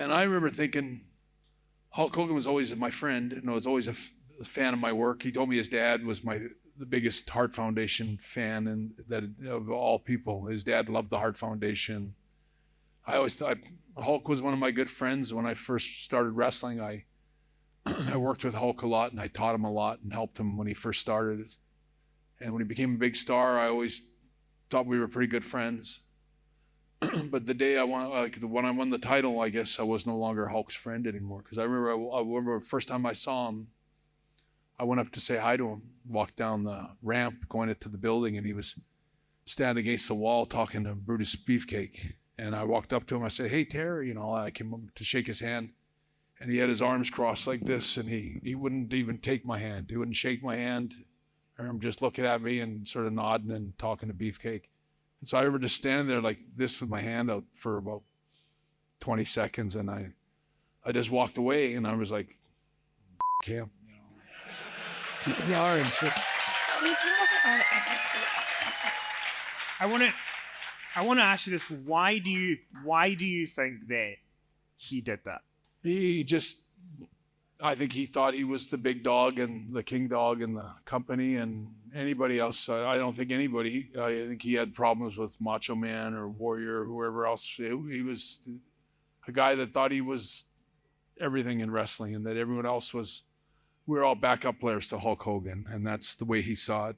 And I remember thinking, Hulk Hogan was always my friend, and was always a fan of my work. He told me his dad was the biggest Heart Foundation fan, and that of all people, his dad loved the Heart Foundation. I always thought Hulk was one of my good friends. When I first started wrestling, I worked with Hulk a lot, and I taught him a lot and helped him when he first started. And when he became a big star, I always thought we were pretty good friends. But the day when I won the title, I guess I was no longer Hulk's friend anymore. Because I remember the first time I saw him, I went up to say hi to him, walked down the ramp going into the building, and he was standing against the wall talking to Brutus Beefcake. And I walked up to him, I said, "Hey, Terry," I came up to shake his hand, and he had his arms crossed like this, and he wouldn't even take my hand. He wouldn't shake my hand. I remember just looking at me and sort of nodding and talking to Beefcake. And so I remember just standing there like this with my hand out for about 20 seconds, and I just walked away, and I was like, him. Yeah, so I want to ask you this: why do you think that he did that? I think he thought he was the big dog and the king dog in the company, and anybody else, I don't think anybody. I think he had problems with Macho Man or Warrior or whoever else. He was a guy that thought he was everything in wrestling, and that everyone else was. We were all backup players to Hulk Hogan, and that's the way he saw it.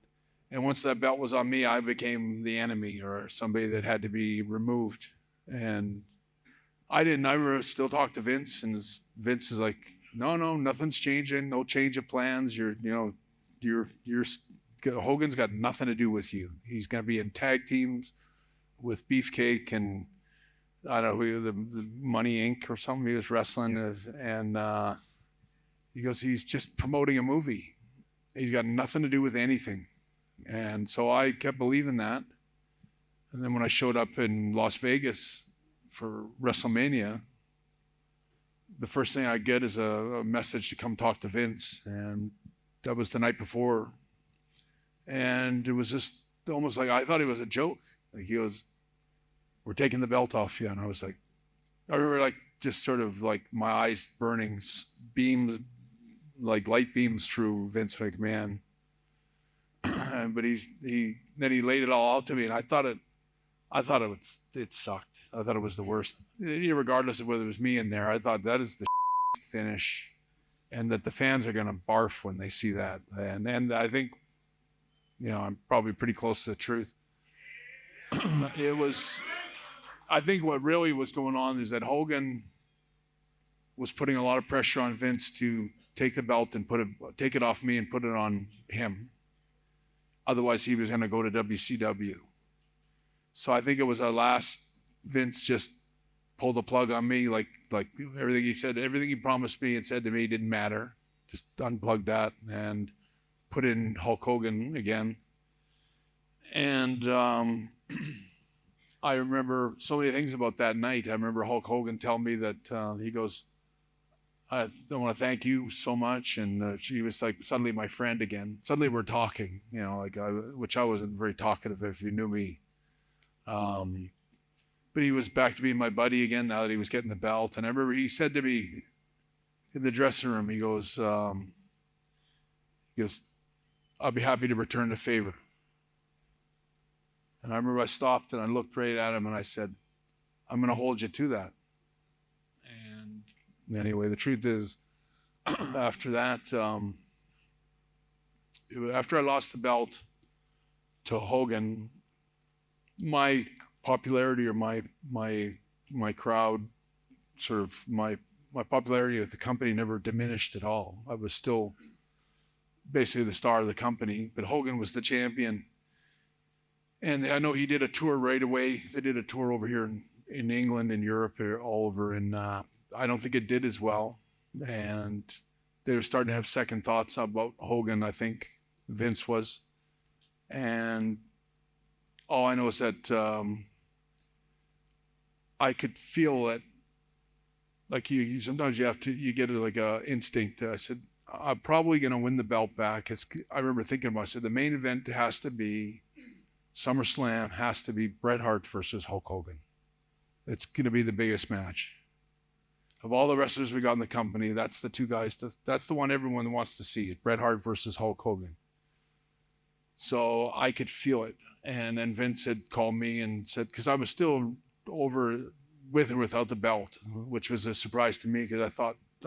And once that belt was on me, I became the enemy or somebody that had to be removed. And I still talk to Vince, and Vince is like, no, nothing's changing. No change of plans. Hogan's got nothing to do with you. He's going to be in tag teams with Beefcake and I don't know who, the Money Inc. or something he was wrestling. And he goes, he's just promoting a movie. He's got nothing to do with anything. And so I kept believing that. And then when I showed up in Las Vegas for WrestleMania, the first thing I get is a message to come talk to Vince. And that was the night before. And it was just almost like, I thought it was a joke. Like he goes, "We're taking the belt off you." And I was like, I remember like just sort of like my eyes burning, beams, like light beams through Vince McMahon. But then he laid it all out to me, and I thought it sucked. I thought it was the worst. Regardless of whether it was me in there, I thought that is the finish, and that the fans are going to barf when they see that. And I think, I'm probably pretty close to the truth. I think what really was going on is that Hogan was putting a lot of pressure on Vince to take the belt and take it off me and put it on him. Otherwise, he was going to go to WCW. So I think it was our last. Vince just pulled the plug on me, like everything he said, everything he promised me and said to me didn't matter. Just unplugged that and put in Hulk Hogan again. And I remember so many things about that night. I remember Hulk Hogan telling me that he goes, "I want to thank you so much." And she was like suddenly my friend again. Suddenly we're talking, which I wasn't very talkative if you knew me. But he was back to being my buddy again now that he was getting the belt. And I remember he said to me in the dressing room, he goes, "I'll be happy to return the favor." And I remember I stopped and I looked right at him and I said, "I'm going to hold you to that." And anyway, the truth is, after that, after I lost the belt to Hogan, my popularity or my crowd, sort of my popularity with the company never diminished at all. I was still basically the star of the company, but Hogan was the champion. And I know he did a tour right away. They did a tour over here in England and Europe, all over, and I don't think it did as well. And they were starting to have second thoughts about Hogan, I think Vince was. And all I know is that I could feel that, like sometimes you get like a instinct. I said, I'm probably going to win the belt back. I remember thinking about it. I said, the main event has to be SummerSlam, has to be Bret Hart versus Hulk Hogan. It's going to be the biggest match. of all the wrestlers we got in the company, that's the two guys. That's the one everyone wants to see. Bret Hart versus Hulk Hogan. So I could feel it. And then Vince had called me and said, because I was still over with or without the belt, which was a surprise to me because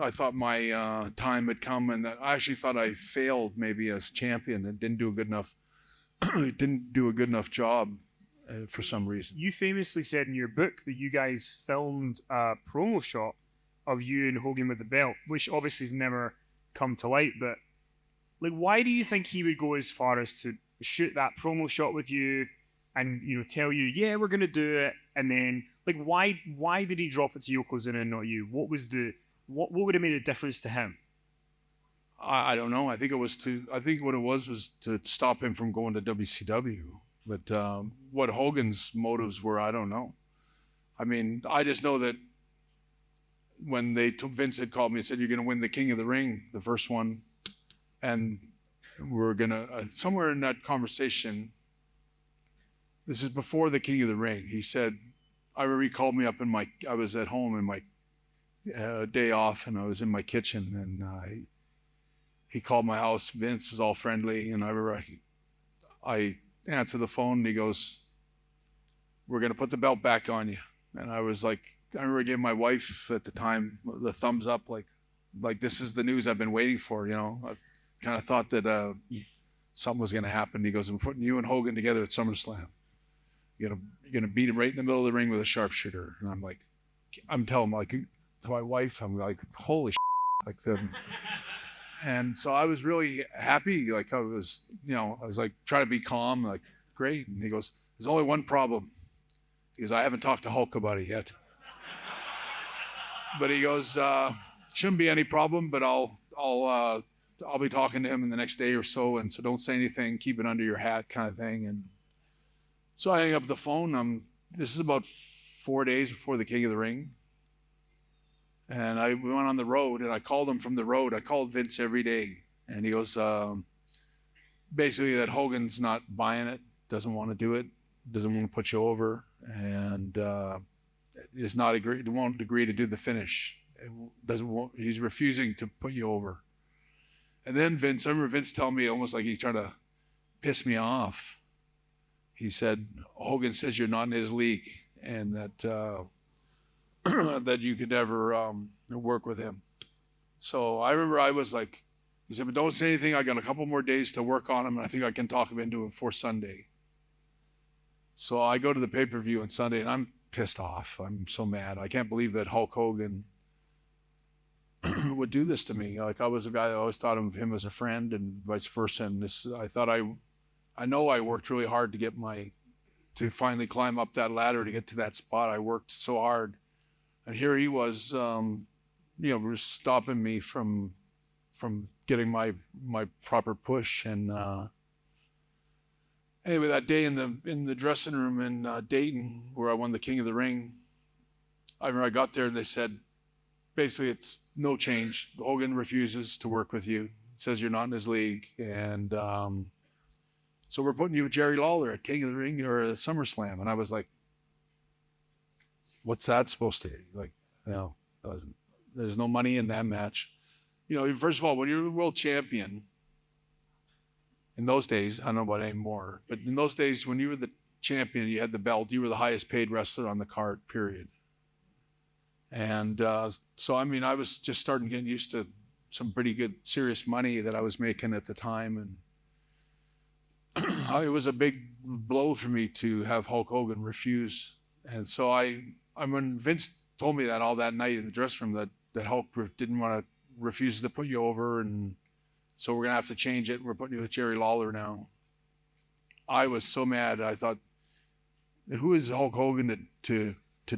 I thought my time had come, and that I actually thought I failed maybe as champion and didn't do a good enough job for some reason. You famously said in your book that you guys filmed a promo shot of you and Hogan with the belt, which obviously has never come to light. But like, why do you think he would go as far as to shoot that promo shot with you and, you know, tell you, yeah, we're gonna do it, and then like, why did he drop it to Yokozuna and not you? What would have made a difference to him? I don't know. I think what it was to stop him from going to WCW. But what Hogan's motives were, I don't know. I mean, I just know that when Vince had called me and said, you're going to win the King of the Ring, the first one, and we're going to, somewhere in that conversation, this is before the King of the Ring, he said, I remember he called me up I was at home in my day off, and I was in my kitchen, and he called my house. Vince was all friendly, and I remember I answered the phone, and he goes, we're going to put the belt back on you. And I was like, I remember giving my wife at the time the thumbs up, like this is the news I've been waiting for, you know. I kind of thought that something was going to happen. He goes, I'm putting you and Hogan together at SummerSlam. You're gonna beat him right in the middle of the ring with a sharpshooter. And I'm like, I'm telling like to my wife, I'm like, holy like the. And so I was really happy. Like I was like trying to be calm, like great. And he goes, there's only one problem. He goes, I haven't talked to Hulk about it yet. But he goes, shouldn't be any problem, but I'll be talking to him in the next day or so. And so don't say anything, keep it under your hat kind of thing. And so I hang up the phone. This is about 4 days before the King of the Ring. And we went on the road, and I called him from the road. I called Vince every day. And he goes, basically that Hogan's not buying it, doesn't want to do it, doesn't want to put you over, and won't agree to do the finish. He's refusing to put you over. And then I remember Vince telling me almost like he's trying to piss me off. He said, Hogan says you're not in his league, and that that you could never work with him. So I remember I was like, he said, but don't say anything. I got a couple more days to work on him, and I think I can talk him into it for Sunday. So I go to the pay-per-view on Sunday, and I'm pissed off. I'm so mad. I can't believe that Hulk Hogan would do this to me. Like, I was a guy that always thought of him as a friend, and vice versa. And I know I worked really hard to finally climb up that ladder to get to that spot. I worked so hard, and here he was, stopping me from getting my proper push. And anyway, that day in the dressing room in Dayton, where I won the King of the Ring, I remember I got there and they said, basically, it's no change. Hogan refuses to work with you. Says you're not in his league, and so we're putting you with Jerry Lawler at King of the Ring or SummerSlam. And I was like, what's that supposed to be? Like, there's no money in that match. First of all, when you're a world champion, in those days, I don't know about anymore, but in those days, when you were the champion, you had the belt, you were the highest paid wrestler on the card, period. And so, I mean, I was just starting getting used to some pretty good, serious money that I was making at the time. And it was a big blow for me to have Hulk Hogan refuse. And so when Vince told me that all that night in the dressing room that Hulk didn't want to refuse to put you over, and so we're going to have to change it. We're putting you with Jerry Lawler now. I was so mad. I thought, who is Hulk Hogan to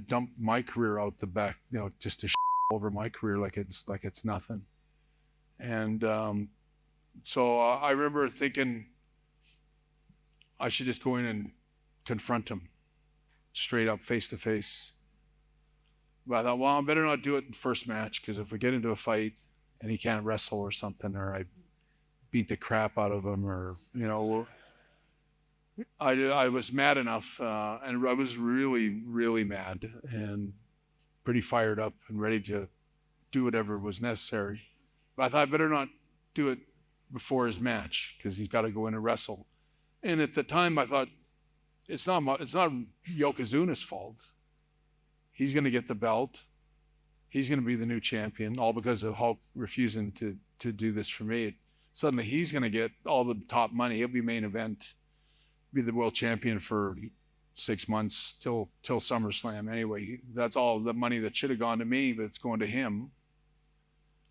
dump my career out the back, just to over my career like it's nothing. And so I remember thinking I should just go in and confront him straight up, face to face. But I thought, well, I better not do it in the first match, because if we get into a fight and he can't wrestle or something, or I beat the crap out of him, or I was mad enough, and I was really, really mad and pretty fired up and ready to do whatever was necessary. But I thought I better not do it before his match because he's got to go in and wrestle. And at the time, I thought it's not Yokozuna's fault. He's going to get the belt. He's going to be the new champion, all because of Hulk refusing to do this for me. Suddenly, he's going to get all the top money. He'll be main event, be the world champion for 6 months till SummerSlam. Anyway, that's all the money that should have gone to me, but it's going to him.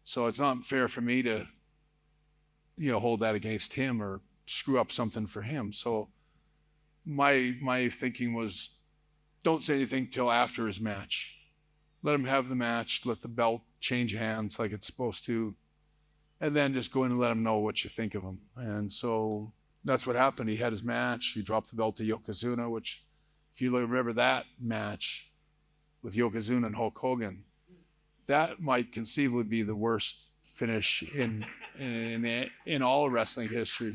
So it's not fair for me to, hold that against him or screw up something for him. So my thinking was, don't say anything till after his match. Let him have the match. Let the belt change hands like it's supposed to, and then just go in and let him know what you think of him. And so that's what happened. He had his match. He dropped the belt to Yokozuna, which, if you remember that match with Yokozuna and Hulk Hogan, that might conceivably be the worst finish in all wrestling history.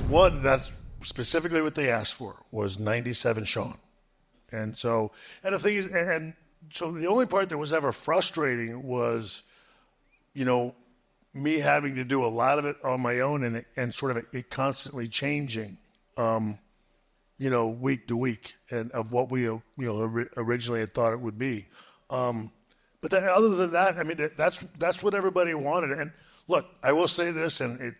One, that's specifically what they asked for, was 97 Shawn. And the thing is, and so the only part that was ever frustrating was, me having to do a lot of it on my own and sort of it constantly changing, week to week, and of what we, originally had thought it would be. But then other than that, I mean, that's what everybody wanted. And look, I will say this, and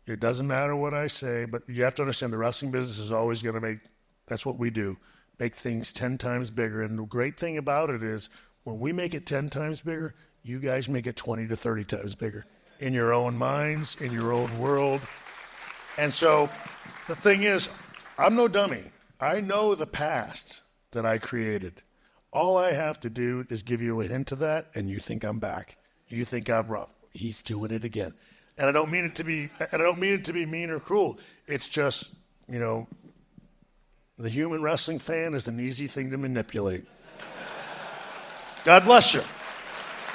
it doesn't matter what I say, but you have to understand the wrestling business is always going to that's what we do, make things 10 times bigger. And the great thing about it is when we make it 10 times bigger, you guys make it 20 to 30 times bigger in your own minds, in your own world. And so the thing is, I'm no dummy. I know the past that I created. All I have to do is give you a hint of that, and you think I'm back. You think I'm rough. He's doing it again. And I don't mean it to be mean or cruel. It's just, the human wrestling fan is an easy thing to manipulate. God bless you.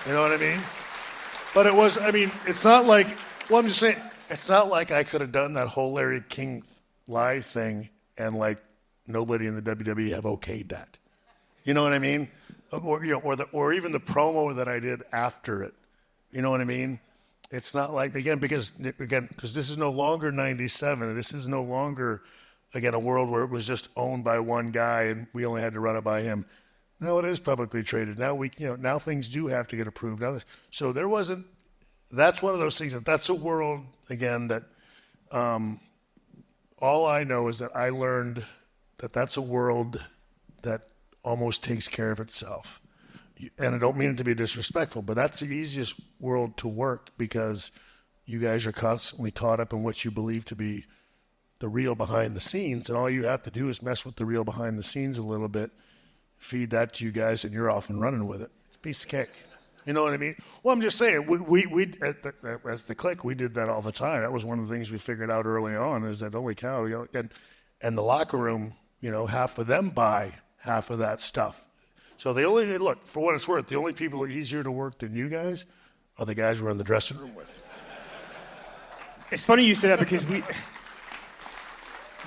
You know what I mean? But it's not like, I'm just saying, it's not like I could have done that whole Larry King live thing and nobody in the WWE have okayed that. You know what I mean? Or even the promo that I did after it. You know what I mean? It's not like, because this is no longer 97. This is no longer, a world where it was just owned by one guy and we only had to run it by him. Now it is publicly traded. Now now things do have to get approved. So that's one of those things. That's a world, that all I know is that I learned that that's a world that almost takes care of itself. And I don't mean it to be disrespectful, but that's the easiest world to work because you guys are constantly caught up in what you believe to be the real behind the scenes, and all you have to do is mess with the real behind the scenes a little bit, feed that to you guys, and you're off and running with it. It's a piece of cake. You know what I mean? Well, I'm just saying, we as the Click, we did that all the time. That was one of the things we figured out early on is that, holy cow, and the locker room, half of them buy half of that stuff. So look, for what it's worth, the only people who are easier to work than you guys are the guys we're in the dressing room with. It's funny you say that because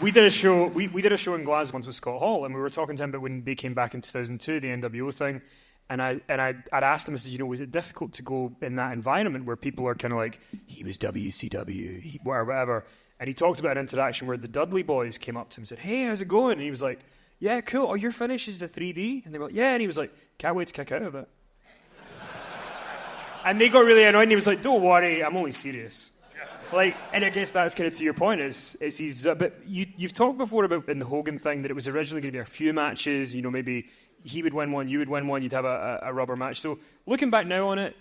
we did a show in Glasgow once with Scott Hall, and we were talking to him about when they came back in 2002, the NWO thing, and I'd asked him, I said, was it difficult to go in that environment where people are kind of like, he was WCW, whatever, and he talked about an interaction where the Dudley boys came up to him and said, hey, how's it going? And he was like, yeah, cool. Oh, your finish is the 3D? And they were like, yeah. And he was like, can't wait to kick out of it. And they got really annoyed, and he was like, don't worry, I'm only serious. And I guess that's kind of to your point. But you've talked before about in the Hogan thing that it was originally going to be a few matches. Maybe he would win one, you would win one, you'd have a rubber match. So looking back now on it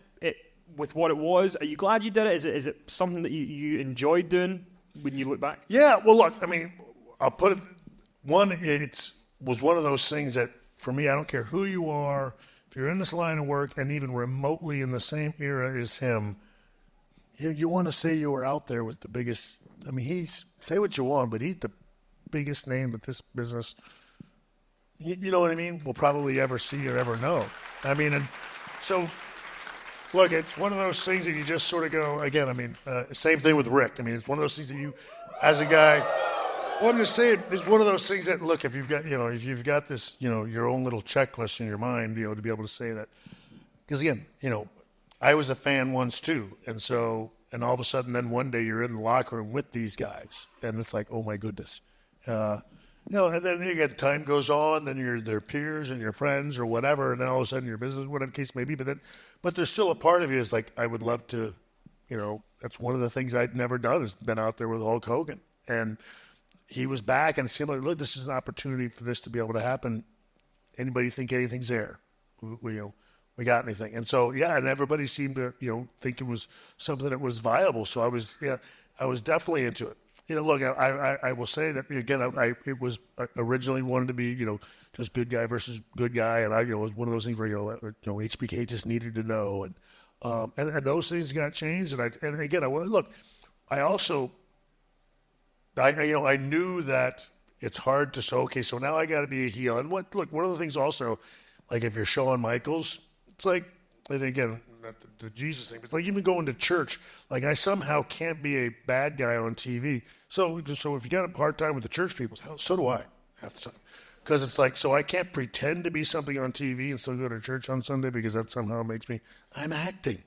with what it was, are you glad you did it? Is it something that you enjoyed doing when you look back? Yeah. Well, look, I'll put it. One, was one of those things that, for me, I don't care who you are, if you're in this line of work and even remotely in the same era as him, you want to say you were out there with the biggest. Say what you want, but he's the biggest name that this business, you know what I mean, will probably ever see or ever know. And so, look, it's one of those things that you just sort of go, again, same thing with Rick. It's one of those things that you, as a guy, well, I'm just saying, it's one of those things that, look, if you've got this, your own little checklist in your mind, to be able to say that, because again, I was a fan once too, and all of a sudden, then one day you're in the locker room with these guys, and it's like, oh my goodness, and then again, time goes on, then you're their peers and your friends or whatever, and then all of a sudden your business, whatever the case may be, but there's still a part of you is like, I would love to, that's one of the things I'd never done is been out there with Hulk Hogan, and he was back, and it seemed like, look, this is an opportunity for this to be able to happen. Anybody think anything's there? We got anything? And so, and everybody seemed to, think it was something that was viable. So I was definitely into it. Look, I will say that again, it was originally wanted to be, just good guy versus good guy, and it was one of those things where HBK just needed to know, and those things got changed, and again, I knew that it's hard to say, okay, so now I got to be a heel, and one of the things also, like if you're Shawn Michaels, it's like, and again, not the Jesus thing, but it's like even going to church, like I somehow can't be a bad guy on TV. So if you got a hard time with the church people, so do I half the time. Because it's like, so I can't pretend to be something on TV and still go to church on Sunday because that somehow makes me, I'm acting.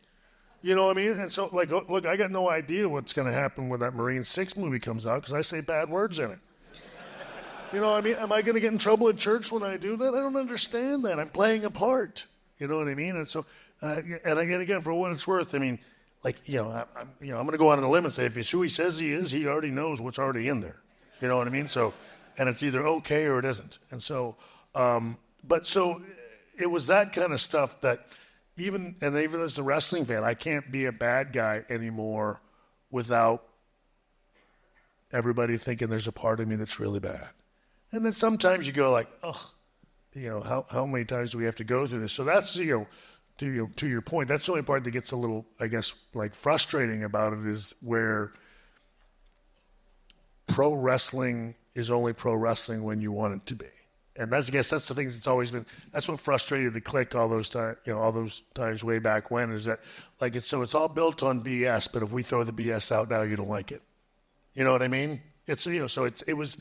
You know what I mean? And so, look, I got no idea what's going to happen when that Marine 6 movie comes out because I say bad words in it. You know what I mean? Am I going to get in trouble in church when I do that? I don't understand that. I'm playing a part. You know what I mean? And so, and again, for what it's worth, I mean, I'm going to go on a limb and say if it's who he says he is, he already knows what's already in there. You know what I mean? So, and it's either okay or it isn't. And so, so it was that kind of stuff that even as a wrestling fan, I can't be a bad guy anymore without everybody thinking there's a part of me that's really bad. And then sometimes you go like, how many times do we have to go through this? So that's, to your point, that's the only part that gets a little, I guess, like frustrating about it is where pro wrestling is only pro wrestling when you want it to be. And I guess that's the thing that's always been, that's what frustrated the Click all those times way back when is that like it's all built on BS, but if we throw the BS out now, you don't like it. You know what I mean? It's, so it was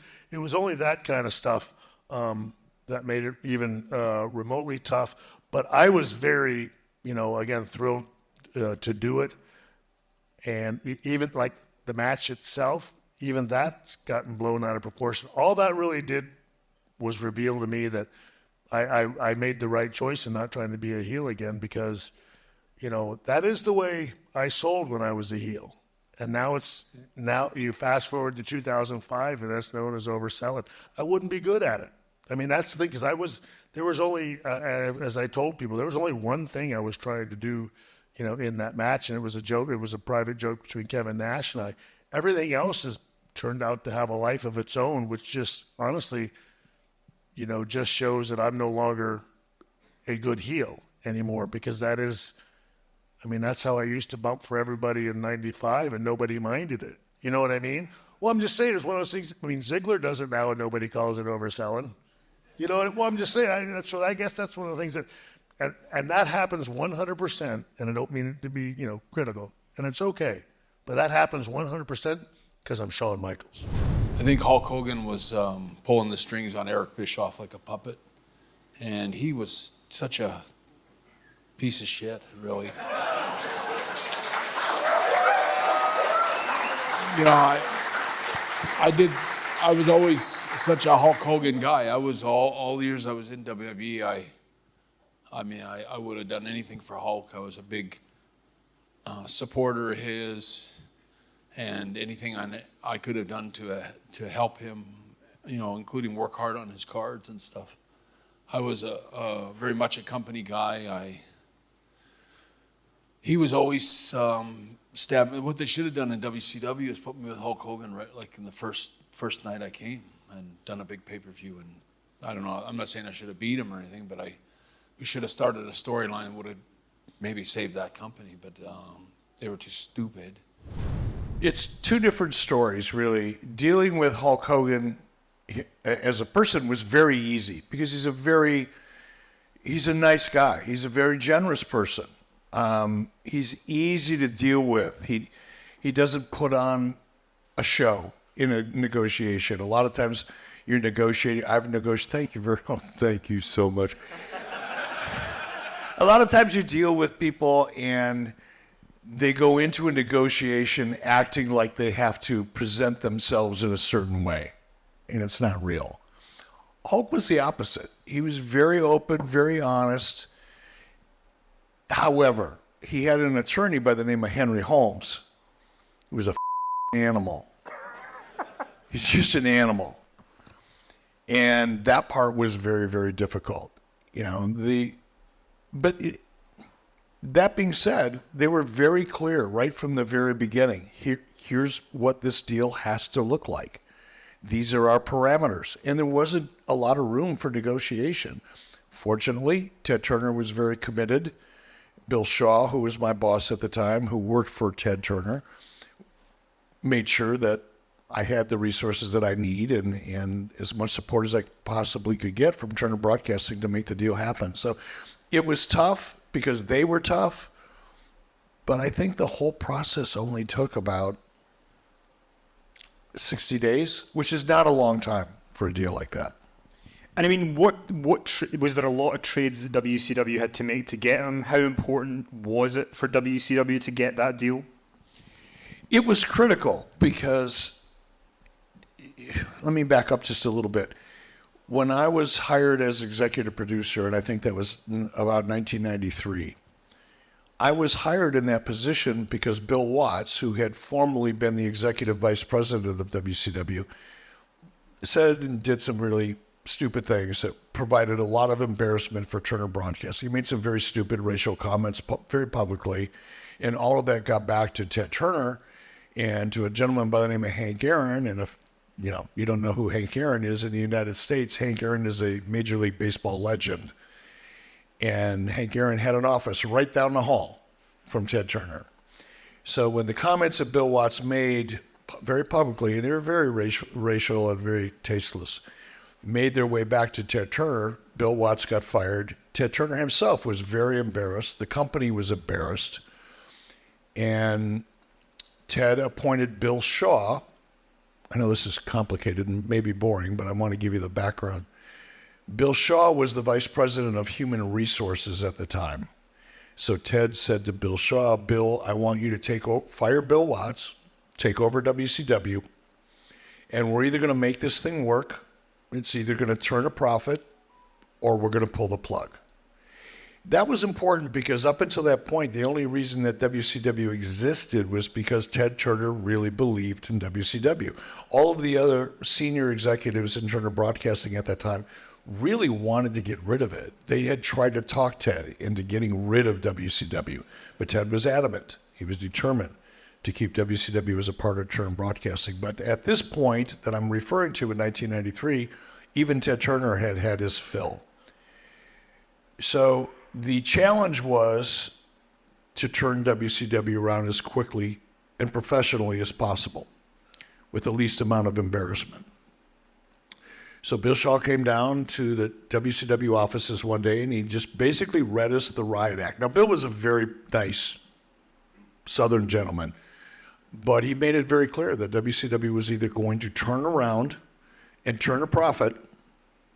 only that kind of stuff that made it even remotely tough. But I was very, again, thrilled to do it. And even like the match itself, even that's gotten blown out of proportion. All that really did was reveal to me that I made the right choice in not trying to be a heel again because, that is the way I sold when I was a heel. And now you fast forward to 2005 and that's known as overselling. I wouldn't be good at it. I mean, that's the thing because there was only, as I told people, there was only one thing I was trying to do, in that match. And it was a joke. It was a private joke between Kevin Nash and I. Everything else has turned out to have a life of its own, which just honestly, just shows that I'm no longer a good heel anymore because that's how I used to bump for everybody in 95 and nobody minded it. You know what I mean? Well, I'm just saying it's one of those things. I mean, Ziggler does it now and nobody calls it overselling. I'm just saying. I guess that's one of the things that, and that happens 100%. And I don't mean it to be, critical. And it's okay, but that happens 100% because I'm Shawn Michaels. I think Hulk Hogan was pulling the strings on Eric Bischoff like a puppet, and he was such a piece of shit, really. I was always such a Hulk Hogan guy. I was all the years I was in WWE. I would have done anything for Hulk. I was a big supporter of his, and anything I could have done to help him, including work hard on his cards and stuff. I was a very much a company guy. He was always stabbing. What they should have done in WCW is put me with Hulk Hogan right like in the first night I came and done a big pay-per-view. And I don't know. I'm not saying I should have beat him or anything, but we should have started a storyline that would have maybe saved that company. But they were too stupid. It's two different stories, really. Dealing with Hulk Hogan as a person was very easy because he's a nice guy. He's a very generous person. He's easy to deal with. He doesn't put on a show in a negotiation. A lot of times you're negotiating. I've negotiated. Thank you so much. a lot of times you deal with people and they go into a negotiation acting like they have to present themselves in a certain way, and it's not real. Hulk was the opposite. He was very open, very honest. However, he had an attorney by the name of Henry Holmes, who was a animal. He's just an animal. And that part was very, very difficult. That being said, they were very clear right from the very beginning. Here's what this deal has to look like. These are our parameters. And there wasn't a lot of room for negotiation. Fortunately, Ted Turner was very committed. Bill Shaw, who was my boss at the time, who worked for Ted Turner, made sure that I had the resources that I need and as much support as I possibly could get from Turner Broadcasting to make the deal happen. So it was tough because they were tough, but I think the whole process only took about 60 days, which is not a long time for a deal like that. And I mean, what was there a lot of trades that WCW had to make to get him? How important was it for WCW to get that deal? It was critical because, let me back up just a little bit. When I was hired as executive producer, and I think that was about 1993, I was hired in that position because Bill Watts, who had formerly been the executive vice president of WCW, said and did some really stupid things that provided a lot of embarrassment for Turner Broadcasting. He made some very stupid racial comments very publicly, and all of that got back to Ted Turner and to a gentleman by the name of Hank Aaron. And if you don't know who Hank Aaron is in the United States, Hank Aaron is a Major League Baseball legend. And Hank Aaron had an office right down the hall from Ted Turner. So when the comments that Bill Watts made very publicly, and they were very racial and very tasteless, made their way back to Ted Turner, Bill Watts got fired. Ted Turner himself was very embarrassed. The company was embarrassed. And Ted appointed Bill Shaw. I know this is complicated and maybe boring, but I want to give you the background. Bill Shaw was the vice president of human resources at the time. So Ted said to Bill Shaw, Bill, I want you to fire Bill Watts, take over WCW, and we're either going to make this thing work, it's either going to turn a profit, or we're going to pull the plug. That was important because up until that point, the only reason that WCW existed was because Ted Turner really believed in WCW. All of the other senior executives in Turner Broadcasting at that time really wanted to get rid of it. They had tried to talk Ted into getting rid of WCW, but Ted was adamant. He was determined to keep WCW as a part of Turner Broadcasting. But at this point that I'm referring to in 1993, even Ted Turner had had his fill. So the challenge was to turn WCW around as quickly and professionally as possible with the least amount of embarrassment. So Bill Shaw came down to the WCW offices one day and he just basically read us the riot act. Now, Bill was a very nice Southern gentleman, but he made it very clear that WCW was either going to turn around and turn a profit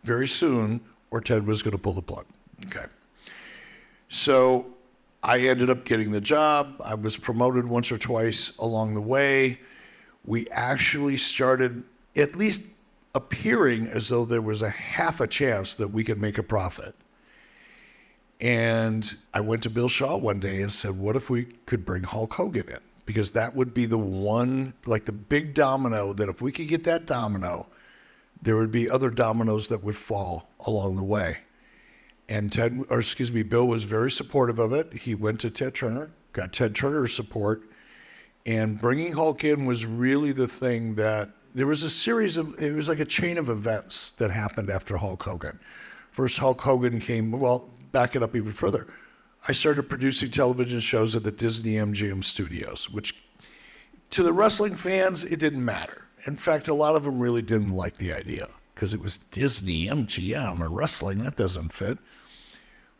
very soon or Ted was going to pull the plug. Okay. So I ended up getting the job. I was promoted once or twice along the way. We actually started at least appearing as though there was a half a chance that we could make a profit. And I went to Bill Shaw one day and said, what if we could bring Hulk Hogan in? Because that would be the one, like the big domino, that if we could get that domino, there would be other dominoes that would fall along the way. And Bill was very supportive of it. He went to Ted Turner, got Ted Turner's support, and bringing Hulk in was really the thing that there was it was like a chain of events that happened after Hulk Hogan. First, Hulk Hogan came, back it up even further. I started producing television shows at the Disney MGM studios, which to the wrestling fans, it didn't matter. In fact, a lot of them really didn't like the idea because it was Disney MGM or wrestling, that doesn't fit.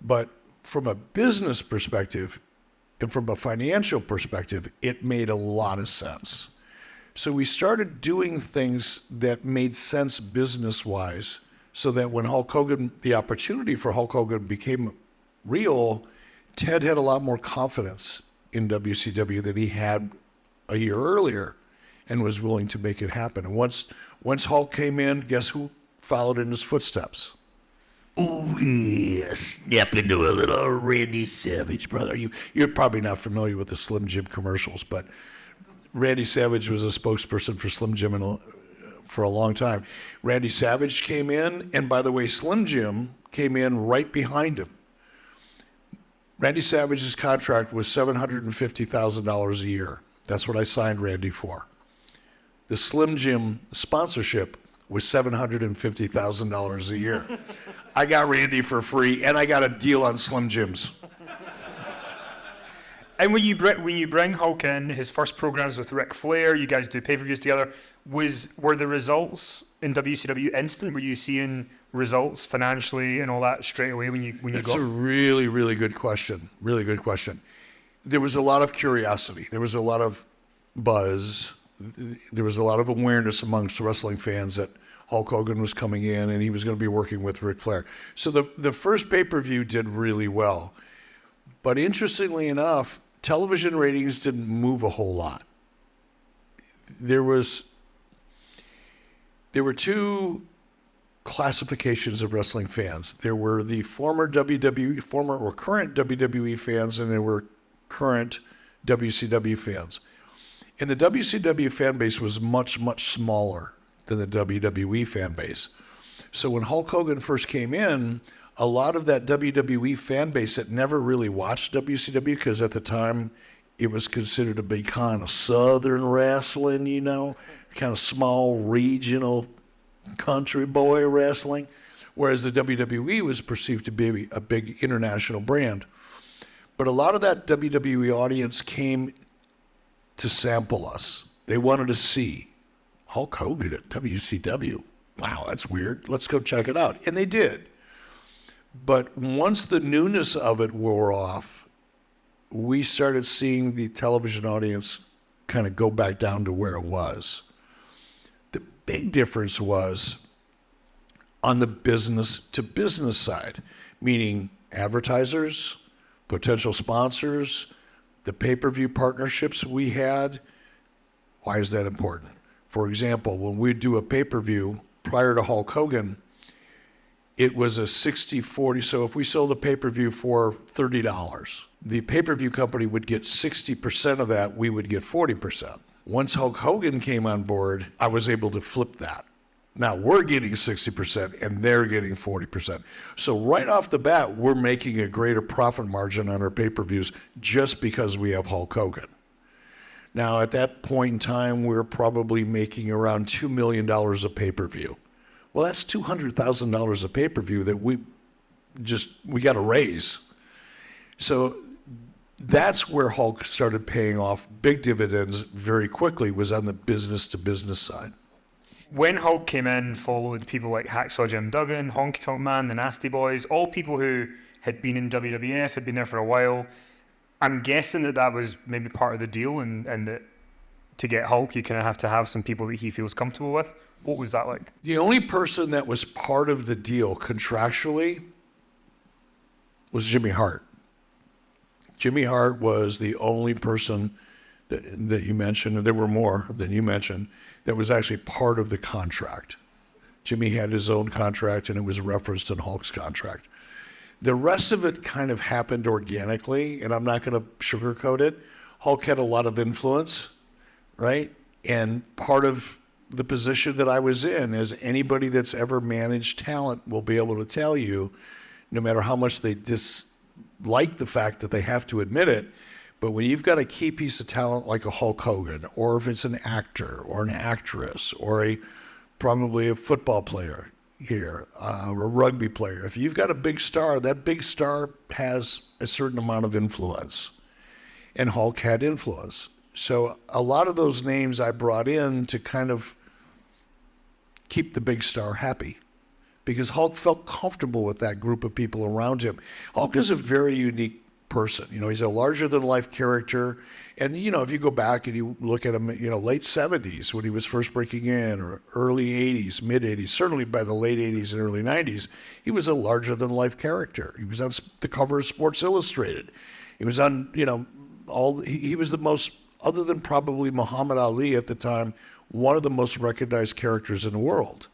But from a business perspective and from a financial perspective, it made a lot of sense. So we started doing things that made sense business-wise so that when the opportunity for Hulk Hogan became real, Ted had a lot more confidence in WCW than he had a year earlier and was willing to make it happen. And once Hulk came in, guess who followed in his footsteps? Ooh, yeah, snap into a little Randy Savage, brother. You're probably not familiar with the Slim Jim commercials, but Randy Savage was a spokesperson for Slim Jim for a long time. Randy Savage came in, and by the way, Slim Jim came in right behind him. Randy Savage's contract was $750,000 a year. That's what I signed Randy for. The Slim Jim sponsorship was $750,000 a year. I got Randy for free, and I got a deal on Slim Jims. And when you bring Hulk in, his first programs with Ric Flair, you guys do pay-per-views together. Were the results in WCW instant? Were you seeing results financially and all that straight away when you That's got? a really, really good question. Really good question. There was a lot of curiosity. There was a lot of buzz. There was a lot of awareness amongst wrestling fans that Hulk Hogan was coming in and he was going to be working with Ric Flair. So the first pay-per-view did really well. But interestingly enough, television ratings didn't move a whole lot. There were two classifications of wrestling fans. There were the former or current WWE fans, and there were current WCW fans. And the WCW fan base was much, much smaller than the WWE fan base. So when Hulk Hogan first came in, a lot of that WWE fan base that never really watched WCW, because at the time it was considered to be kind of Southern wrestling, kind of small regional country boy wrestling, whereas the WWE was perceived to be a big international brand. But a lot of that WWE audience came to sample us. They wanted to see Hulk Hogan at WCW. Wow, that's weird. Let's go check it out. And they did. But once the newness of it wore off, we started seeing the television audience kind of go back down to where it was. The big difference was on the business to business side, meaning advertisers, potential sponsors, the pay-per-view partnerships we had. Why is that important? For example, when we do a pay-per-view prior to Hulk Hogan, it was a 60-40. So if we sold the pay-per-view for $30, the pay-per-view company would get 60% of that, we would get 40%. Once Hulk Hogan came on board, I was able to flip that. Now we're getting 60% and they're getting 40%. So right off the bat, we're making a greater profit margin on our pay-per-views just because we have Hulk Hogan. Now at that point in time, we're probably making around $2 million a pay-per-view. Well, that's $200,000 a pay-per-view that we got to raise. So that's where Hulk started paying off big dividends very quickly, was on the business-to-business side. When Hulk came in, followed people like Hacksaw Jim Duggan, Honky Tonk Man, the Nasty Boys, all people who had been in WWF, had been there for a while. I'm guessing that was maybe part of the deal, and that to get Hulk, you kind of have to have some people that he feels comfortable with. What was that like? The only person that was part of the deal contractually was Jimmy Hart. Jimmy Hart was the only person that you mentioned, and there were more than you mentioned, that was actually part of the contract. Jimmy had his own contract, and it was referenced in Hulk's contract. The rest of it kind of happened organically, and I'm not going to sugarcoat it. Hulk had a lot of influence, right? And part of the position that I was in, as anybody that's ever managed talent will be able to tell you, no matter how much they dislike the fact that they have to admit it, but when you've got a key piece of talent like a Hulk Hogan, or if it's an actor or an actress or probably a football player here, a rugby player, if you've got a big star, that big star has a certain amount of influence. And Hulk had influence. So a lot of those names I brought in to kind of keep the big star happy, because Hulk felt comfortable with that group of people around him. Hulk is a very unique person. You know, he's a larger than life character. And, you know, if you go back and you look at him, you know, late 70s when he was first breaking in, or early 80s, mid 80s, certainly by the late 80s and early 90s, he was a larger than life character. He was on the cover of Sports Illustrated. He was on, you know, he was the most, other than probably Muhammad Ali at the time, one of the most recognized characters in the world.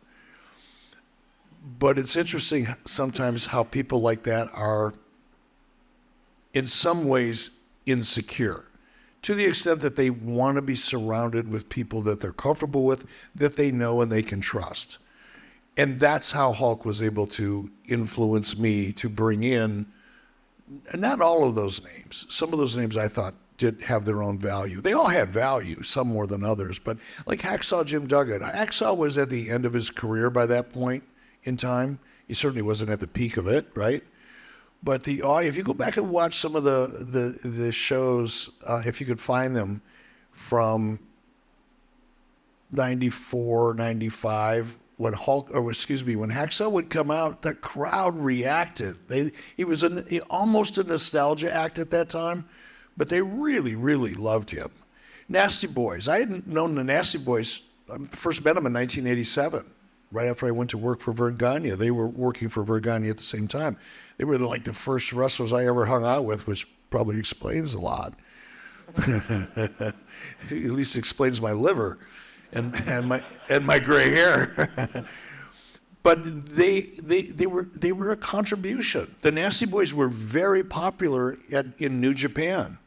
But it's interesting sometimes how people like that are in some ways insecure, to the extent that they want to be surrounded with people that they're comfortable with, that they know and they can trust. And that's how Hulk was able to influence me to bring in, not all of those names. Some of those names I thought did have their own value. They all had value, some more than others, but like Hacksaw Jim Duggan. Hacksaw was at the end of his career by that point in time. He certainly wasn't at the peak of it, right? But the audio, if you go back and watch some of the shows, if you could find them from 94, 95, when Hacksaw would come out, the crowd reacted. He was almost a nostalgia act at that time, but they really, really loved him. Nasty Boys. I hadn't known the Nasty Boys. I first met them in 1987. Right after I went to work for Vern Gagne. They were working for Vern Gagne at the same time. They were like the first wrestlers I ever hung out with, which probably explains a lot. At least explains my liver and my gray hair. But they were a contribution. The Nasty Boys were very popular in New Japan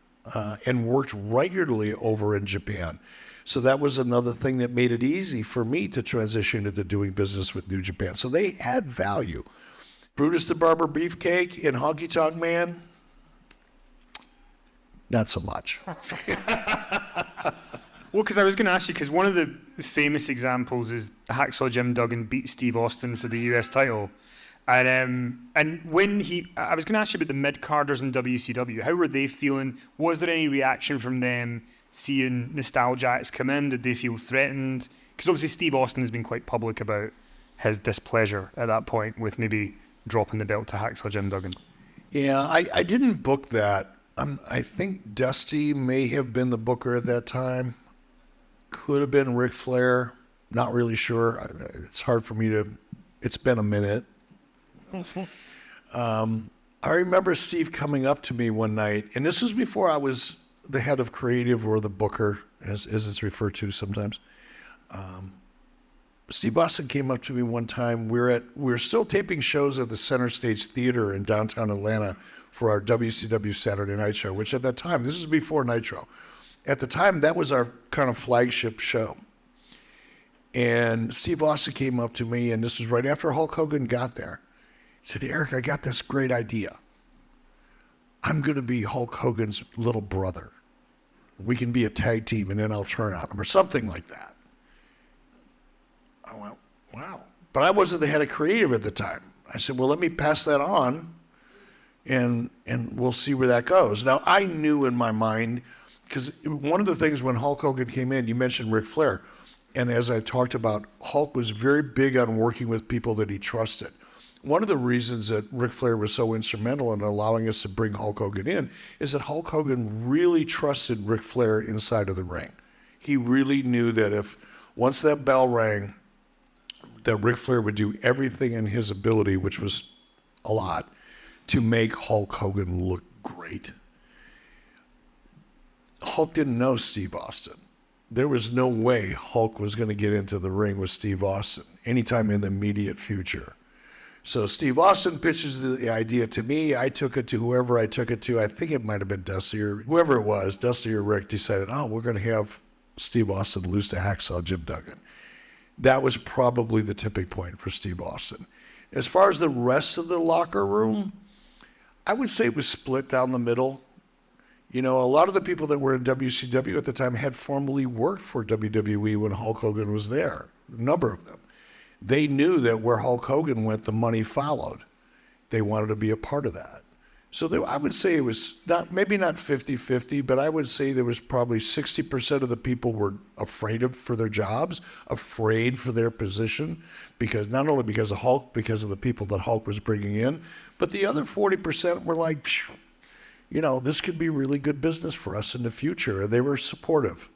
and worked regularly over in Japan. So that was another thing that made it easy for me to transition into doing business with New Japan. So they had value. Brutus the Barber Beefcake and Honky Tonk Man, not so much. Well, because I was going to ask you, because one of the famous examples is Hacksaw Jim Duggan beat Steve Austin for the US title. And when I was going to ask you about the mid-carders in WCW. How were they feeling? Was there any reaction from them seeing nostalgia acts come in? Did they feel threatened? Because obviously Steve Austin has been quite public about his displeasure at that point with maybe dropping the belt to Hacksaw Jim Duggan. Yeah, I didn't book that. I think Dusty may have been the booker at that time. Could have been Ric Flair. Not really sure. It's hard for me to... It's been a minute. I remember Steve coming up to me one night, and this was before I was the head of creative, or the booker, as it's referred to sometimes. Steve Austin came up to me one time. We were still taping shows at the Center Stage Theater in downtown Atlanta for our WCW Saturday Night Show, which at that time, this is before Nitro. At the time, that was our kind of flagship show. And Steve Austin came up to me, and this was right after Hulk Hogan got there. He said, "Eric, I got this great idea. I'm going to be Hulk Hogan's little brother. We can be a tag team, and then I'll turn on him," or something like that. I went, wow. But I wasn't the head of creative at the time. I said, well, let me pass that on, and we'll see where that goes. Now, I knew in my mind, because one of the things when Hulk Hogan came in, you mentioned Ric Flair, and as I talked about, Hulk was very big on working with people that he trusted. One of the reasons that Ric Flair was so instrumental in allowing us to bring Hulk Hogan in is that Hulk Hogan really trusted Ric Flair inside of the ring. He really knew that once that bell rang, that Ric Flair would do everything in his ability, which was a lot, to make Hulk Hogan look great. Hulk didn't know Steve Austin. There was no way Hulk was going to get into the ring with Steve Austin anytime in the immediate future. So Steve Austin pitches the idea to me. I took it to whoever I took it to. I think it might have been Dusty, or whoever it was. Dusty or Rick decided, we're going to have Steve Austin lose to Hacksaw Jim Duggan. That was probably the tipping point for Steve Austin. As far as the rest of the locker room, I would say it was split down the middle. You know, a lot of the people that were in WCW at the time had formerly worked for WWE when Hulk Hogan was there, a number of them. They knew that where Hulk Hogan went, the money followed. They wanted to be a part of that. So I would say it was maybe not 50-50, but I would say there was probably 60% of the people were afraid for their jobs, afraid for their position, because not only because of Hulk, because of the people that Hulk was bringing in, but the other 40% were like, this could be really good business for us in the future. And they were supportive.